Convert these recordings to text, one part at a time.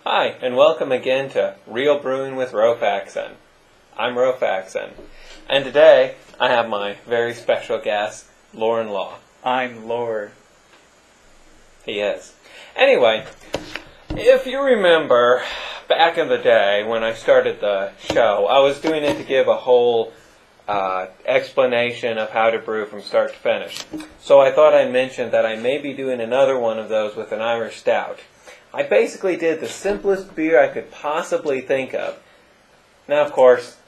Hi, and welcome again to Real Brewing with Rofaxen. I'm Rofaxen, and today I have my very special guest, Loreandlaw. I'm Lore. He is. Anyway, if you remember, back in the day when I started the show, I was doing it to give a whole explanation of how to brew from start to finish. So I thought I'd mention that I may be doing another one of those with an Irish Stout. I basically did the simplest beer I could possibly think of. Now, of course,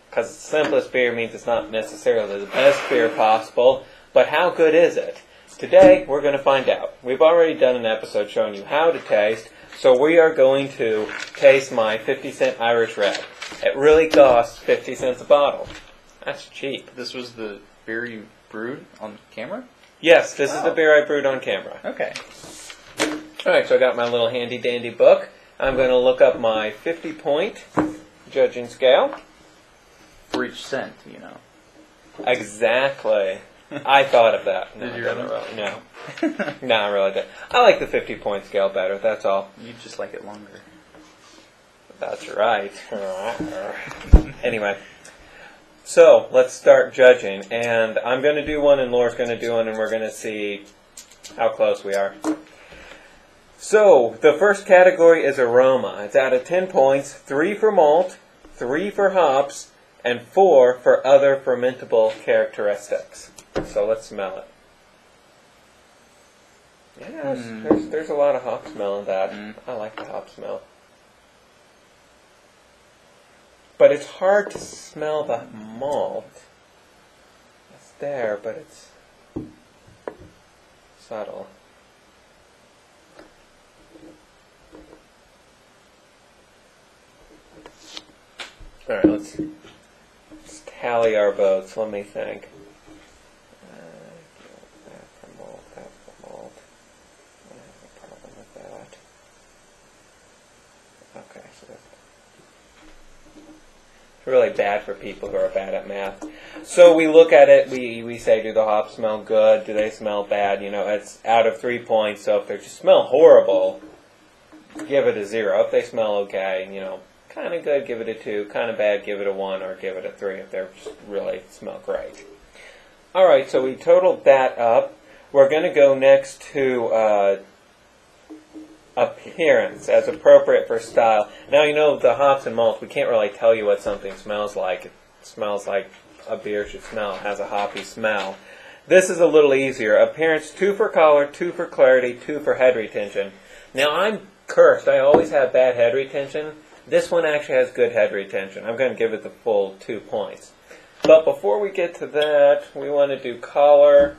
because the simplest beer means it's not necessarily the best beer possible, but how good is it? Today, we're going to find out. We've already done an episode showing you how to taste, so we are going to taste my 50-cent Irish Red. It really costs 50 cents a bottle. That's cheap. This was the beer you brewed on camera? Yes, this is the beer I brewed on camera. Okay. Alright, so I got my little handy-dandy book. I'm going to look up my 50-point judging scale. For each cent, you know. Exactly. I thought of that. Did you really? really? No. No, I really did. I like the 50-point scale better, that's all. You just like it longer. That's right. Anyway. So, let's start judging. And I'm going to do one, and Laura's going to do one, and we're going to see how close we are. So, the first category is aroma. It's out of 10 points, 3 for malt, 3 for hops, and 4 for other fermentable characteristics. So let's smell it. Yes, there's a lot of hop smell in that. I like the hop smell. But it's hard to smell the malt. It's there, but it's subtle. Alright, let's tally our votes. Let me think. That for malt, that for malt. I have a problem with that. Okay, so that's really bad for people who are bad at math. So we look at it, we say, do the hops smell good? Do they smell bad? You know, it's out of 3 points, so if they just smell horrible, give it a 0. If they smell okay, you know, kind of good, give it a 2. Kind of bad, give it a 1, or give it a 3 if they just really smell great. Alright, so we totaled that up. We're going to go next to appearance, as appropriate for style. Now, you know, the hops and malts, we can't really tell you what something smells like. It smells like a beer should smell. It has a hoppy smell. This is a little easier. Appearance, 2 for color, 2 for clarity, 2 for head retention. Now, I'm cursed. I always have bad head retention. This one actually has good head retention. I'm going to give it the full 2 points. But before we get to that, we want to do color.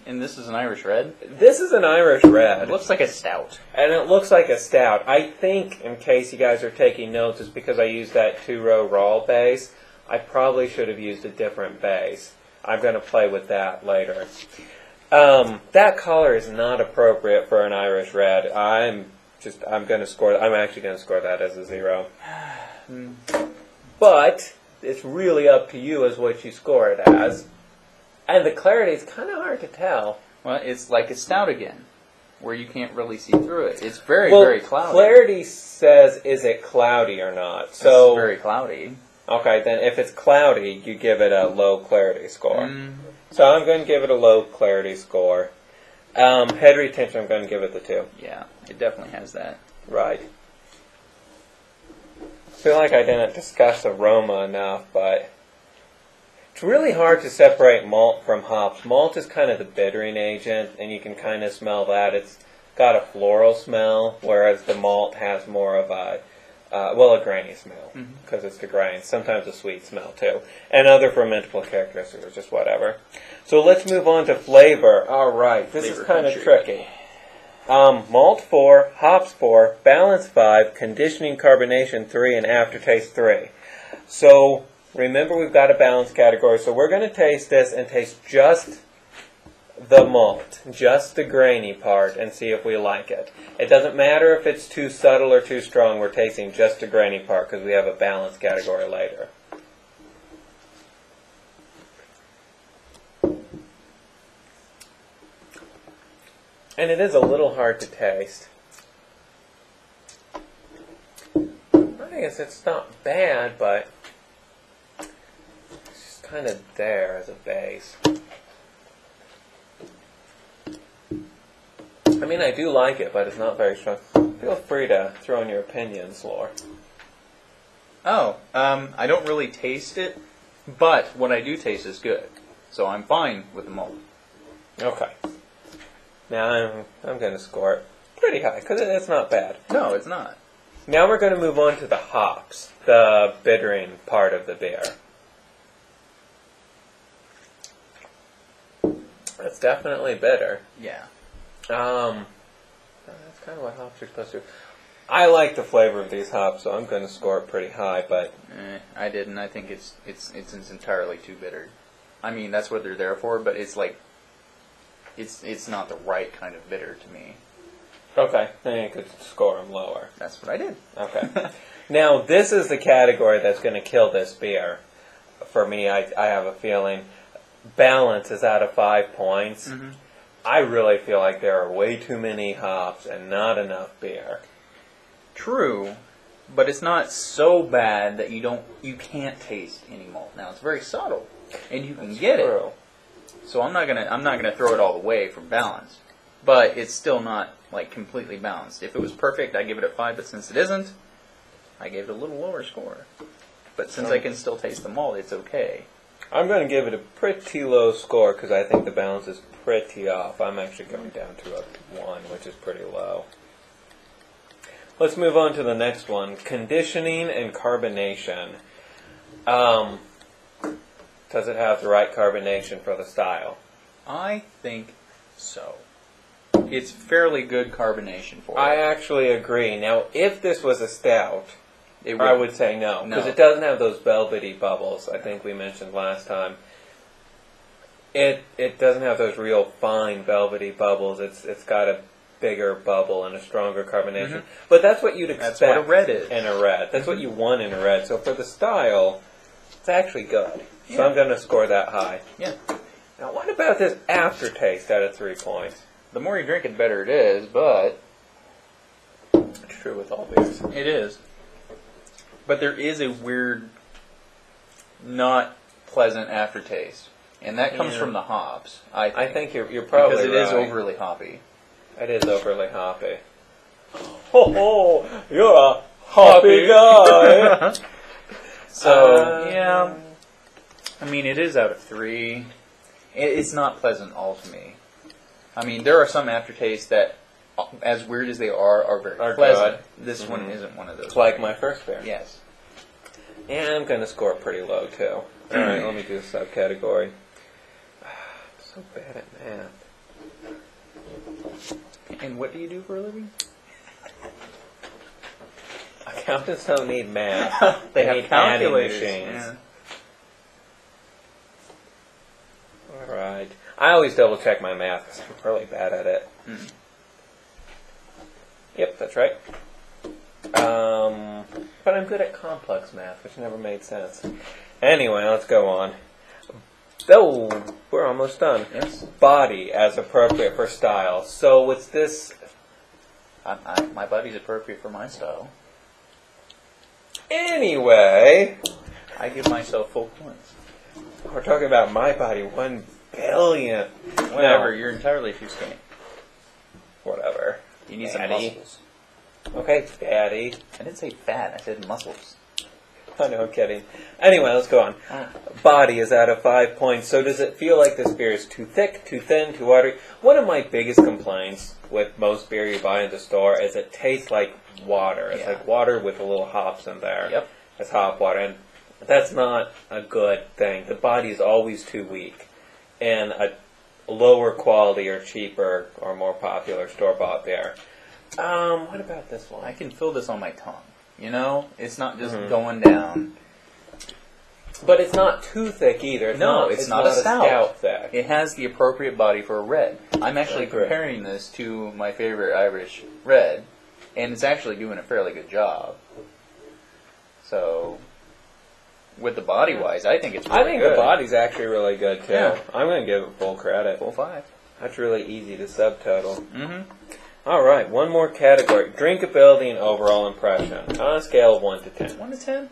And this is an Irish Red? This is an Irish Red. It looks like a stout. And it looks like a stout. I think, in case you guys are taking notes, it's because I used that 2-row raw base. I probably should have used a different base. I'm going to play with that later. That color is not appropriate for an Irish Red. I'm actually going to score that as a 0. But it's really up to you as what you score it as. And the clarity is kind of hard to tell. Well, it's like a stout again, where you can't really see through it. It's very cloudy. Clarity says, is it cloudy or not? So it's very cloudy. Okay, then if it's cloudy, you give it a low clarity score. So I'm going to give it a low clarity score. Head retention, I'm going to give it the 2. Yeah, it definitely has that. Right. I feel like I didn't discuss aroma enough, but it's really hard to separate malt from hops. Malt is kind of the bittering agent, and you can kind of smell that. It's got a floral smell, whereas the malt has more of a grainy smell, because it's the grains. Sometimes a sweet smell, too. And other fermentable characteristics, or just whatever. So let's move on to flavor. All right, this is kind of tricky. Malt 4, hops 4, balance 5, conditioning carbonation 3, and aftertaste 3. So remember, we've got a balance category, so we're going to taste this and taste just the malt, just the grainy part, and see if we like it. It doesn't matter if it's too subtle or too strong. We're tasting just the grainy part because we have a balance category later. And it is a little hard to taste. thing is, it's not bad, but it's just kind of there as a base. I mean, I do like it, but it's not very strong. Feel free to throw in your opinions, Lore. Oh, I don't really taste it, but what I do taste is good. So I'm fine with the malt. Okay. Now I'm going to score it pretty high, because it's not bad. No, it's not. Now we're going to move on to the hops, the bittering part of the beer. It's definitely bitter. Yeah. That's kind of what hops are supposed to do. I like the flavor of these hops, so I'm going to score it pretty high, but... I didn't. I think it's entirely too bitter. I mean, that's what they're there for, but it's like... It's not the right kind of bitter to me. Okay, then you could score them lower. That's what I did. Okay. Now, this is the category that's going to kill this beer. For me, I have a feeling balance is out of 5 points. Mm-hmm. I really feel like there are way too many hops and not enough beer. True, but it's not so bad that you can't taste any malt. Now it's very subtle, and you can get it. So I'm not gonna throw it all the way from balance, but it's still not like completely balanced. If it was perfect, I'd give it a 5, but since it isn't, I gave it a little lower score. But since I can still taste the malt, it's okay. I'm going to give it a pretty low score because I think the balance is pretty off. I'm actually going down to a 1, which is pretty low. Let's move on to the next one. Conditioning and carbonation. Does it have the right carbonation for the style? I think so. It's fairly good carbonation for it. I actually agree. Now, if this was a stout, I would say no. Because No. it doesn't have those velvety bubbles I think we mentioned last time. It doesn't have those real fine velvety bubbles. It's got a bigger bubble and a stronger carbonation. Mm-hmm. But that's what you'd expect. That's what a red is. In a red. That's what you want in a red. So for the style, it's actually good. Yeah. So I'm going to score that high. Yeah. Now what about this aftertaste out of 3 points? The more you drink it, better it is, but... It's true with all beers. It is. But there is a weird, not pleasant aftertaste. And that comes from the hops. I think you're probably because it is right. overly hoppy. It is overly hoppy. Ho, you're a hoppy guy. So, yeah. I mean, it is out of 3. It's not pleasant all to me. I mean, there are some aftertastes that, as weird as they are very pleasant. Good. This one isn't one of those. It's like my first beer. Yes. And I'm going to score it pretty low, too. Alright, let me do a subcategory. I'm so bad at math. And what do you do for a living? Accountants don't need math. They need have calculators. adding machines. Yeah. Alright. I always double check my math because I'm really bad at it. Yep, that's right. But I'm good at complex math, which never made sense. Anyway, let's go on. Oh, we're almost done. Yes. Body as appropriate for style. So what's this? My body's appropriate for my style. Anyway, I give myself full points. we're talking about my body. 1 billion. Whatever, No. you're entirely too skinny. Whatever. You need some Daddy. muscles. Okay, Daddy. I didn't say fat, I said muscles. I know, I'm kidding. Anyway, let's go on. Body is out of 5 points. So does it feel like this beer is too thick, too thin, too watery? One of my biggest complaints with most beer you buy in the store is it tastes like water. It's like water with a little hops in there. Yep. It's hop water. And that's not a good thing. The body is always too weak. And a lower quality or cheaper or more popular store-bought beer. What about this one? I can feel this on my tongue. You know? It's not just going down. But it's not too thick either. It's not a stout. thick. It has the appropriate body for a red. I'm actually comparing this to my favorite Irish red, and it's actually doing a fairly good job. So, with the body-wise, I think it's really I think good. the body's actually really good, too. Yeah. I'm going to give it full credit. Full 5. That's really easy to subtotal. Mm-hmm. All right, one more category. Drinkability and overall impression. On a scale of 1 to 10. 1 to 10?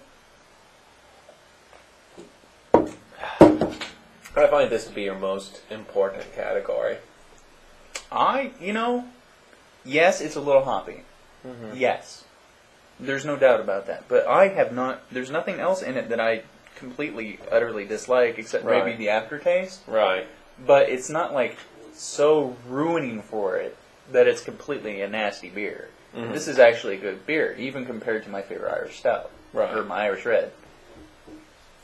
I find this to be your most important category. Yes, it's a little hoppy. Mm-hmm. Yes. There's no doubt about that. But there's nothing else in it that I completely, utterly dislike except maybe the aftertaste. Right. But it's not like so ruining for it that it's completely a nasty beer. Mm-hmm. This is actually a good beer, even compared to my favorite Irish stout. Right. Or my Irish red.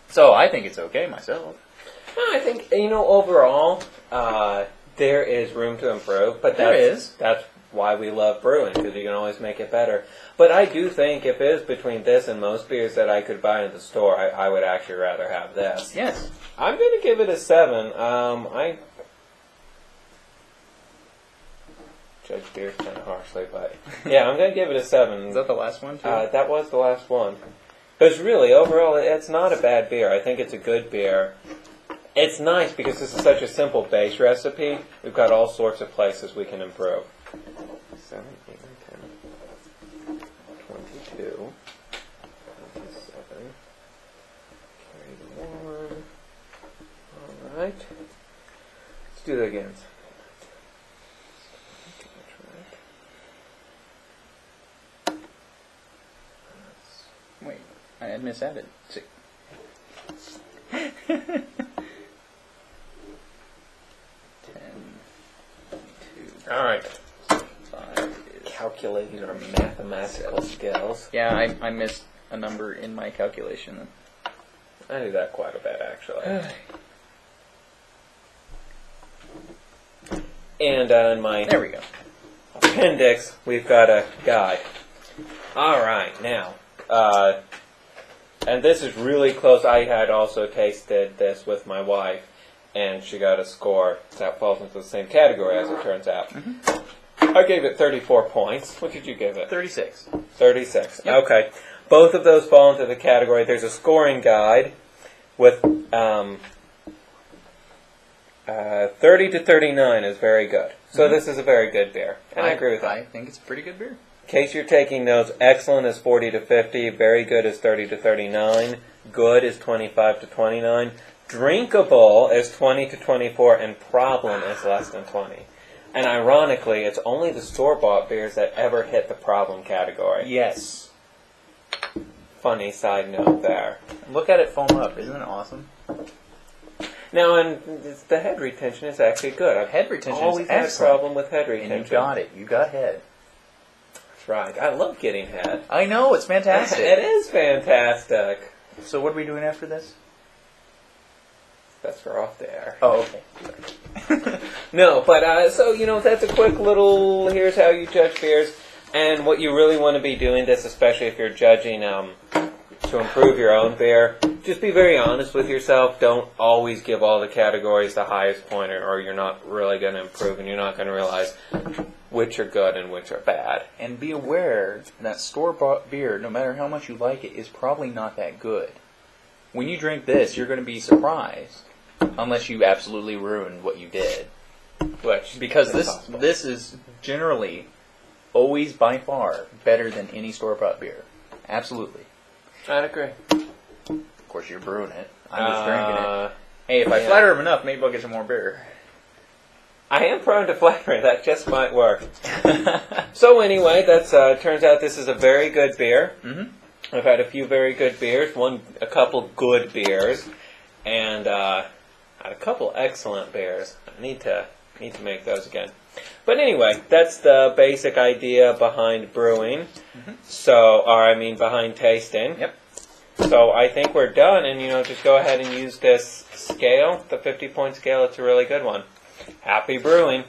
So I think it's okay myself. I think, overall, there is room to improve. But that's why we love brewing, because you can always make it better. But I do think if it is between this and most beers that I could buy in the store, I would actually rather have this. Yes. I'm going to give it a 7. I judge beers kind of harshly, but yeah, I'm going to give it a 7. Is that the last one, too? That was the last one. Because really, overall, it's not a bad beer. I think it's a good beer. It's nice because this is such a simple base recipe. We've got all sorts of places we can improve. 7, 8, 9, 10, 22, 27, 31. All right. Let's do that again. Wait, I had misadded. 6. All right. 5 Calculating our mathematical skills. Yeah, I missed a number in my calculation. I do that quite a bit, actually. And in my There we go. appendix, we've got a guide. All right, now, and this is really close. I had also tasted this with my wife, and she got a score that falls into the same category, as it turns out. Mm-hmm. I gave it 34 points. What did you give it? 36. 36. Yep. Okay. Both of those fall into the category. There's a scoring guide with 30 to 39 is very good. So this is a very good beer. And I agree with that. I think it's a pretty good beer. In case you're taking notes, excellent is 40 to 50, very good is 30 to 39, good is 25 to 29, drinkable is 20 to 24, and problem is less than 20. And ironically, it's only the store-bought beers that ever hit the problem category. Yes. Funny side note there. Look at it foam up. Isn't it awesome? Now, and the head retention is actually good. Head retention always is had a excellent. problem with head retention. And you got it. You got head. That's right. I love getting head. I know. It's fantastic. It is fantastic. So what are we doing after this? That's for off the air. Oh, okay. No, but so, that's a quick little, here's how you judge beers. And what you really want to be doing this, especially if you're judging to improve your own beer, just be very honest with yourself. Don't always give all the categories the highest point, or you're not really going to improve, and you're not going to realize which are good and which are bad. And be aware that store-bought beer, no matter how much you like it, is probably not that good. When you drink this, you're going to be surprised, unless you absolutely ruined what you did. Because this is generally always by far better than any store-bought beer. Absolutely. I'd agree. Of course, you're brewing it. I'm just drinking it. Hey, if I flatter him enough, maybe I'll get some more beer. I am prone to flattering. That just might work. So anyway, that's turns out this is a very good beer. Mm-hmm. I've had a few very good beers, a couple good beers, and had a couple excellent beers. I need to make those again. But anyway, that's the basic idea behind brewing. Mm-hmm. Behind tasting. Yep. So I think we're done, and just go ahead and use this scale, the 50-point scale. It's a really good one. Happy brewing.